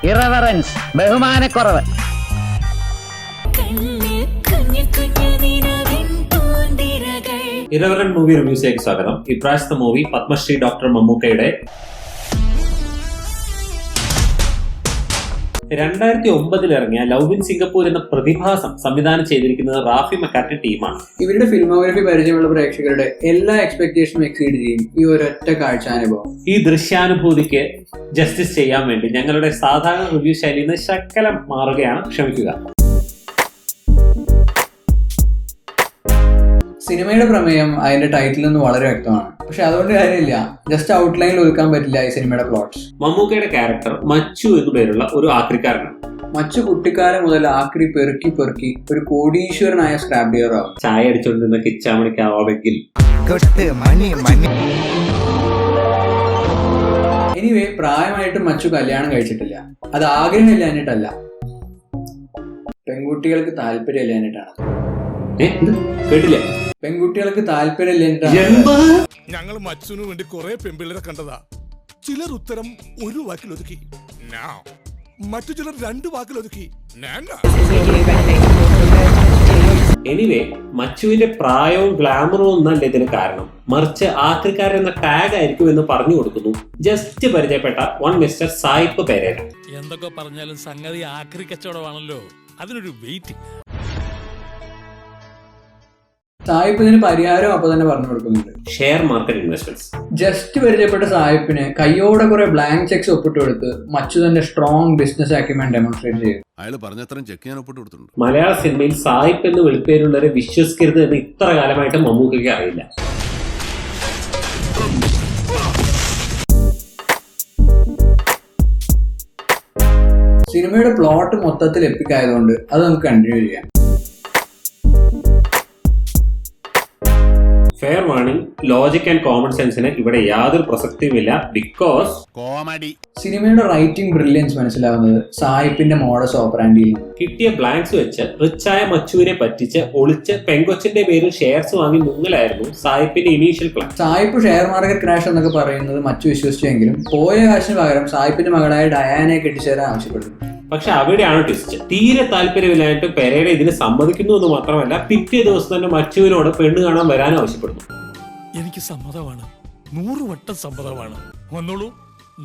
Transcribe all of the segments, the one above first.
Irreverence, ബഹുമാനക്കുറവ്. ഇറവറൻ movie റിവ്യൂസിലേക്ക് സ്വാഗതം. ഇപ്രാവശ്യത്തെ movie Padmashri doctor മമ്മൂക്കയുടെ 2009 ഇറങ്ങിയ ലവ് ഇൻ സിംഗപ്പൂർ എന്ന പ്രതിഭാസം സംവിധാനം ചെയ്തിരിക്കുന്നത് റാഫി മക്കാർട്ടി ടീമാണ്. ഇവരുടെ ഫിൽമോഗ്രഫി പരിചയമുള്ള പ്രേക്ഷകരുടെ എല്ലാ എക്സ്പെക്ടേഷനും എക്സീഡ് ചെയ്യും ഈ ഒരൊറ്റ കാഴ്ചാനുഭവം. ഈ ദൃശ്യാനുഭൂതിക്ക് ജസ്റ്റിസ് ചെയ്യാൻ വേണ്ടി ഞങ്ങളുടെ സാധാരണ റിവ്യൂ ശൈലിയിൽ നിന്ന് ശകലം മാറുകയാണ്, ക്ഷമിക്കുക. സിനിമയുടെ പ്രമേയം അതിന്റെ ടൈറ്റിൽ നിന്ന് വളരെ വ്യക്തമാണ്. പക്ഷെ അതുകൊണ്ട് കാര്യമില്ല, ജസ്റ്റ് ഔട്ട്ലൈനിൽ ഒതുക്കാൻ പറ്റില്ല ഈ സിനിമയുടെ പ്ലോട്ട്സ്. മമ്മൂക്കയുടെ ക്യാരക്ടർ മച്ചു എന്നു പേരുള്ള ഒരു ആക്രിക്കാരനാണ്. മച്ചു കുട്ടിക്കാലം മുതൽ ആക്രി പെറുക്കി ഒരു കോടീശ്വരനായ സ്ക്രാപ്പ് ഡീലർ ആവും. ചായ അടിച്ചുകൊണ്ടിരുന്ന കിച്ചാമണിക്കാവെങ്കിൽ എനിവേ, പ്രായമായിട്ട് മച്ചു കല്യാണം കഴിച്ചിട്ടില്ല. അത് ആഗ്രഹമില്ലാഞ്ഞിട്ടല്ല, പെൺകുട്ടികൾക്ക് താല്പര്യമില്ലാഞ്ഞിട്ടാണ്. കേട്ടില്ലേ? പെൺകുട്ടികൾക്ക് താല്പര്യമില്ലാഞ്ഞിട്ടാണ്. ഞങ്ങൾ മച്ചുവിന് വേണ്ടി കുറെ പെൺപിള്ളേരെ കണ്ടതാ. ചിലർ ഉത്തരം ഒരു വാക്കിലൊതുക്കി, മറ്റു ചിലർ 2 വാക്കിലൊതുക്കി. എനിവേ, മച്ചുവിന്റെ പ്രായവും ഗ്ലാമറും ഒന്നല്ല ഇതിന് കാരണം, മറിച്ച് ആക്രിക്കാരൻ എന്ന ടാഗ് ആയിരിക്കും എന്ന് പറഞ്ഞു കൊടുക്കുന്നു ജസ്റ്റ് പരിചയപ്പെട്ട വൺ മിസ്റ്റർ സായിപ്പ് പെരേര. എന്തൊക്കെ പറഞ്ഞാലും സംഗതി ആക്രി കച്ചവടമാണല്ലോ, അതിനൊരു വെയിറ്റ്. സായിപ്പ് ഇതിന് പരിഹാരം അപ്പൊ തന്നെ പറഞ്ഞു കൊടുക്കുന്നുണ്ട്. Share market investments. ജസ്റ്റ് പരിചയപ്പെട്ട സായിപ്പിന് കയ്യോടെ കുറെ ബ്ലാങ്ക് ചെക്സ് ഒപ്പിട്ട് കൊടുത്ത് മച്ചു തന്റെ സ്ട്രോങ് ബിസിനസ് ആക്യുമെൻ ഡെമോൺസ്ട്രേറ്റ് ചെയ്തു. മലയാള സിനിമയിൽ സായിപ്പ് എന്ന് വിളിപ്പേരുള്ളവരെ വിശ്വസിക്കരുത് എന്ന് ഇത്ര കാലമായിട്ട് മമ്മൂക്കയ്ക്ക് അറിയില്ല. സിനിമയുടെ പ്ലോട്ട് മൊത്തത്തിൽ എപ്പിക് ആയതുകൊണ്ട് അത് നമുക്ക് കണ്ടിന്യൂ ചെയ്യാം. Fair warning, logic and common സെൻസിന് ഇവിടെ യാതൊരു പ്രസക്തിയുമില്ല. Because comedy. സിനിമയുടെ റൈറ്റിംഗ് ബ്രില്യൻസ് മനസ്സിലാവുന്നത് സായിപ്പിന്റെ മോഡസ് ഓപ്പറാൻഡിയിൽ. കിട്ടിയ ബ്ലാങ്ക്സ് വെച്ച് റിച്ചായ മച്ചുവിനെ പറ്റിച്ച് ഒളിച്ച് പെങ്കൊച്ചിന്റെ പേരിൽ ഷെയർസ് വാങ്ങി മുങ്ങലായിരുന്നു സായിപ്പിന്റെ ഇനീഷ്യൽ പ്ലാൻ. സായിപ്പ് ഷെയർ മാർക്കറ്റ് ക്രാഷ് എന്നൊക്കെ പറയുന്നത് മച്ചു വിശ്വസിച്ചെങ്കിലും പോയ കാശിന് പകരം സായിപ്പിന്റെ മകളായ ഡയാനെ കെട്ടിച്ചേരാൻ ആവശ്യപ്പെടുന്നു. പക്ഷെ അവിടെയാണ് ട്വിസ്റ്റ്. തീരെ താല്പര്യമില്ലായിട്ട് പെരേര ഇതിന് സമ്മതിക്കുന്നു എന്ന് മാത്രമല്ല, പിറ്റേ ദിവസം തന്നെ മച്ചുവിനോട് പെണ്ണ് കാണാൻ വരാൻ ആവശ്യപ്പെടുന്നു. എനിക്ക് സമ്മതമാണ്, 100 വട്ടം സമ്മതമാണ്. വന്നോളൂ,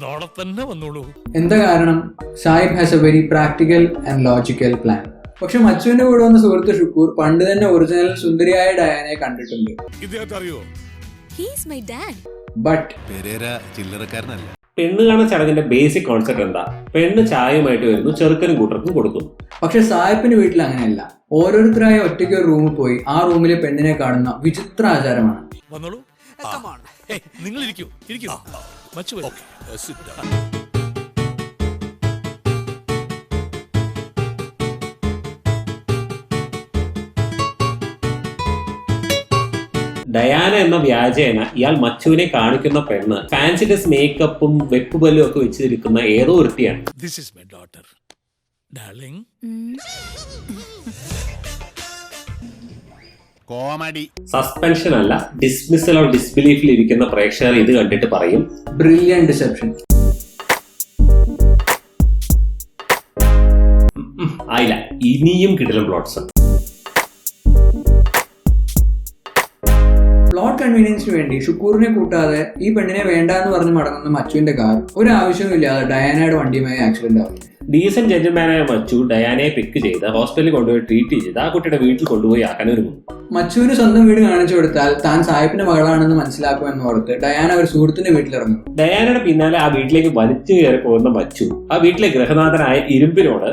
നാളെ തന്നെ വന്നോളൂ. എന്താ കാരണം? സായിപ്പ് has A very practical and logical plan. പക്ഷെ മച്ചുവിന്റെ കൂടെ വന്ന സുഹൃത്ത് ഷുക്കൂർ പണ്ട് തന്നെ ഒറിജിനൽ സുന്ദരിയായ ഡയാനെ കണ്ടിട്ടുണ്ട്. ബട്ട് പെരേര ചില്ലറക്കാരനല്ല. പെണ്ണ് കാണാൻ ചടങ്ങിന്റെ ബേസിക് കോൺസെപ്റ്റ് എന്താ? പെണ്ണ് ചായയുമായിട്ട് വരുന്നു, ചെറുക്കനും കൂട്ടർക്കും കൊടുക്കുന്നു. പക്ഷെ സായിപ്പിന്റെ വീട്ടിൽ അങ്ങനെയല്ല. ഓരോരുത്തരായ ഒറ്റയ്ക്ക് ഒരു റൂമിൽ പോയി ആ റൂമിലെ പെണ്ണിനെ കാണുന്ന വിചിത്ര ആചാരമാണ്. വന്നോളൂ, നിങ്ങൾ ഇരിക്കൂ. ഡയാന എന്ന വ്യാജേന ഇയാൾ മച്ചുവിനെ കാണിക്കുന്ന പെണ്ണ് ഫാൻസി ഡ്രസ്, മേക്കപ്പും വെപ്പുപല്ലും ഒക്കെ വെച്ചിരിക്കുന്ന ഏതോ ഒരുത്തിയാണ്. This is my daughter, darling. Comedy. Suspension അല്ല, ഡിസ്മിസൽ ഓർ ഡിസ്ബിലീഫിൽ ഇരിക്കുന്ന പ്രേക്ഷകർ ഇത് കണ്ടിട്ട് പറയും ബ്രില്യന്റ് ഡിസെപ്ഷൻ. ആയില്ല, ഇനിയും കിടിലൻ പ്ലോട്ട്സ്. പ്ലോട്ട് കൺവീനിയൻസിന് വേണ്ടി ഷുക്കൂറിനെ കൂട്ടാതെ ഈ പെണ്ണിനെ വേണ്ട എന്ന് പറഞ്ഞ് മടങ്ങുന്ന മച്ചുവിന്റെ കാർ ഒരു ആവശ്യമില്ലാതെ ഡയാനയുടെ വണ്ടിയുമായി ആക്സിഡന്റ് ആവും. ഡീസന്റ് ജെന്റിൽമാനായ മച്ചു ഡയാനയെ പിക്ക് ചെയ്ത് ഹോസ്പിറ്റലിൽ കൊണ്ടുപോയി ട്രീറ്റ് ചെയ്ത് ആ കുട്ടിയുടെ വീട്ടിൽ കൊണ്ടുപോയി ആക്കാൻ ഒരുങ്ങുന്നു. മച്ചുവിന് സ്വന്തം വീട് കാണിച്ചു കൊടുത്താൽ താൻ സായിപ്പിന്റെ മകളാണെന്ന് മനസ്സിലാക്കുമെന്ന് ഓർത്ത് ഡയാന ഒരു സുഹൃത്തിന്റെ വീട്ടിലിറങ്ങും. ഡയാനയുടെ പിന്നാലെ ആ വീട്ടിലേക്ക് വലിച്ചു കയറി പോകുന്ന മച്ചു ആ വീട്ടിലെ ഗൃഹനാഥനായ ഇരുമ്പിനോട്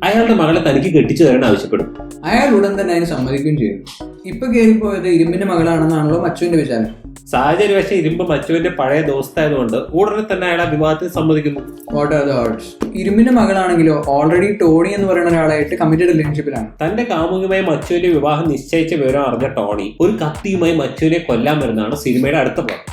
അയാളുടെ മകളെ തനിക്ക് കെട്ടിച്ചു തരാൻ ആവശ്യപ്പെടും. അയാൾ ഉടൻ തന്നെ അതിന് സമ്മതിക്കുകയും ചെയ്യുന്നു. ഇപ്പൊ കയറിപ്പോയത് ഇരുമ്പിന്റെ മകളാണെന്നാണല്ലോ മച്ചുവിന്റെ വിചാരം. സാഹചര്യവശ ഇരുമ്പ് മച്ചുവിന്റെ പഴയ ദോസ്തായതുകൊണ്ട് ഉടനെ തന്നെ അയാൾ ആ വിവാഹത്തിന് സമ്മതിക്കുന്നു. What are the odds? ഇരുമ്പിന്റെ മകളാണെങ്കിലോ ഓൾറെഡി ടോണി എന്ന് പറയുന്ന ഒരാളായിട്ട് കമ്മിറ്റഡ് റിലേഷൻഷിപ്പിലാണ്. തന്റെ കാമുകിയുമായി മച്ചുവിന്റെ വിവാഹം നിശ്ചയിച്ച വിവരം അറിഞ്ഞ ടോണി ഒരു കത്തിയുമായി മച്ചുവിനെ കൊല്ലാൻ വരുന്നതാണ് സിനിമയുടെ അടുത്ത പ്ലോട്ട്.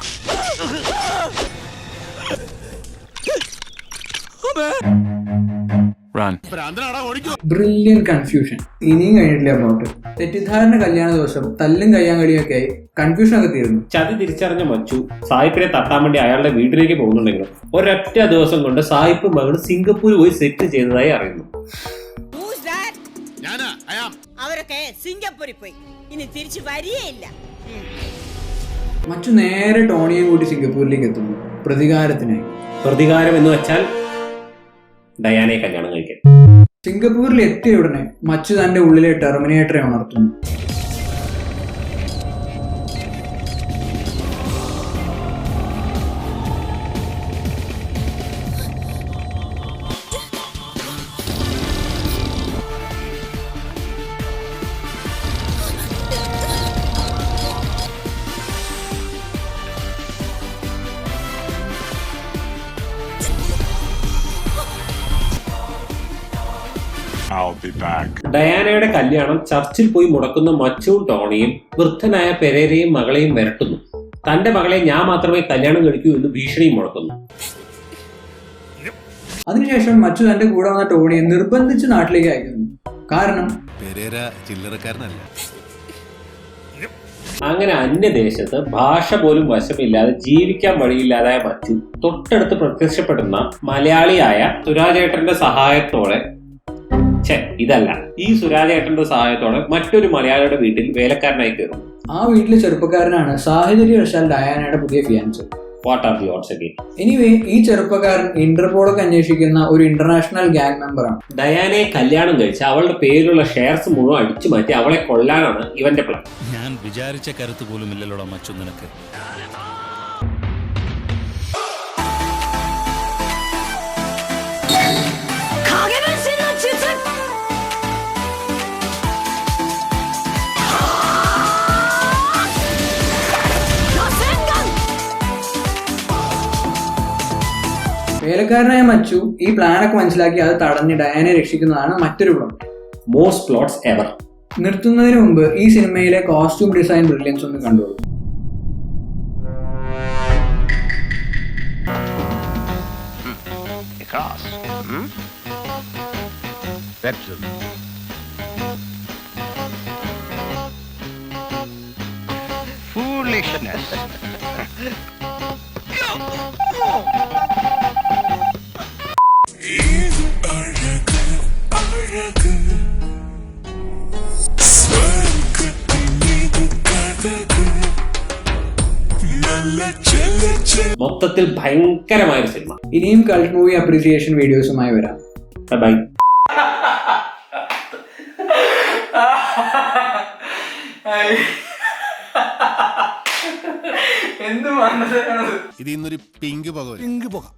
Brilliant confusion. ഇനിയും കഴിഞ്ഞിട്ടില്ല പ്ലോട്ട്. തെറ്റിദ്ധാരണ കല്യാണ ദിവസം തല്ലും കയ്യാങ്കളിയൊക്കെ ആയി കൺഫ്യൂഷൻ ഒക്കെ തീർന്നു. ചതി തിരിച്ചറിഞ്ഞ മച്ചു സായിപ്പിനെ തട്ടാൻ വേണ്ടി അയാളുടെ വീട്ടിലേക്ക് പോകുന്നുണ്ടെങ്കിലും ഒരൊറ്റ ദിവസം കൊണ്ട് സായിപ്പ് മകൾ സിംഗപ്പൂർ പോയി സെറ്റ് ചെയ്തതായി അറിയുന്നു. അവരൊക്കെ സിംഗപ്പൂരിൽ പോയി, ഇനി തിരിച്ചു വരികയില്ല. മച്ചു നേരെ ടോണിയെ കൂട്ടി സിംഗപ്പൂരിലേക്ക് എത്തുന്നു പ്രതികാരത്തിനായി. പ്രതികാരം എന്ന് വെച്ചാൽ ഡയാനയെ കല്യാണം കഴിക്കാൻ. സിംഗപ്പൂരിൽ എത്തിയ ഉടനെ മച്ചു തന്റെ ഉള്ളിലെ ടെർമിനേറ്ററെ ഉണർത്തുന്നു. ഡയാനയുടെ കല്യാണം ചർച്ചിൽ പോയി മുടക്കുന്ന മച്ചുവും ടോണിയും വൃദ്ധനായ പെരേരയും മകളെയും വരട്ടുന്നു. തന്റെ മകളെ ഞാൻ മാത്രമേ കല്യാണം കഴിക്കൂ എന്ന് ഭീഷണിയും മുടക്കുന്നു. അതിനുശേഷം മച്ചു തന്റെ കൂടെ വന്ന ടോണിയെ നിർബന്ധിച്ച് നാട്ടിലേക്ക് അയക്കുന്നു. കാരണം പെരേര ചില്ലറക്കാരനല്ല. അങ്ങനെ അന്യദേശത്ത് ഭാഷ പോലും വശമില്ലാതെ ജീവിക്കാൻ വഴിയില്ലാതായ മച്ചു തൊട്ടടുത്ത് പ്രത്യക്ഷപ്പെടുന്ന മലയാളിയായ സുരാജേട്ടന്റെ സഹായത്തോടെ ഇതല്ല ഈ സുരാജേട്ടന്റെ സഹായത്തോടെ മറ്റൊരു മലയാളിയുടെ വീട്ടിൽ വേലക്കാരനായി കയറുന്നു. ആ വീട്ടിലെ ചെറുപ്പക്കാരനാണ് സാഹചര്യവശാൽ ഡയാനയുടെ പുതിയ fiancee. What are the odds again? Anyway ഈ ചെറുപ്പക്കാരൻ ഇന്റർപോളൊക്കെ അന്വേഷിക്കുന്ന ഒരു ഇന്റർനാഷണൽ ഗാങ് മെമ്പറാണ്. ഡയാനയെ കല്യാണം കഴിച്ച് അവളുടെ പേരിലുള്ള ഷെയർസ് മുഴുവൻ അടിച്ചു മാറ്റി അവളെ കൊല്ലാനാണ് ഇവന്റെ പ്ലാൻ. ഞാൻ വിചാരിച്ച കരുത്ത് പോലും ഇല്ലല്ലോടാ മച്ചു നിനക്ക്. വേലക്കാരനായ മച്ചു ഈ പ്ലാനൊക്കെ മനസ്സിലാക്കി അത് തടഞ്ഞ് ഡയാനെ രക്ഷിക്കുന്നതാണ് മറ്റൊരു പ്ലോട്ട്. Most plots ever. നിർത്തുന്നതിന് മുമ്പ് ഈ സിനിമയിലെ കോസ്റ്റ്യൂം ഡിസൈൻ ബ്രില്യൻസ് ഒന്ന് കണ്ടോളൂ. മൊത്തത്തിൽ ഭയങ്കരമായൊരു സിനിമ. ഇനിയും കൾട്ട് മൂവി അപ്രീസിയേഷൻ വീഡിയോസുമായി വരാം. ബൈ. എന്ത് ഇത് ഇന്നൊരു പിങ്ക് പുക.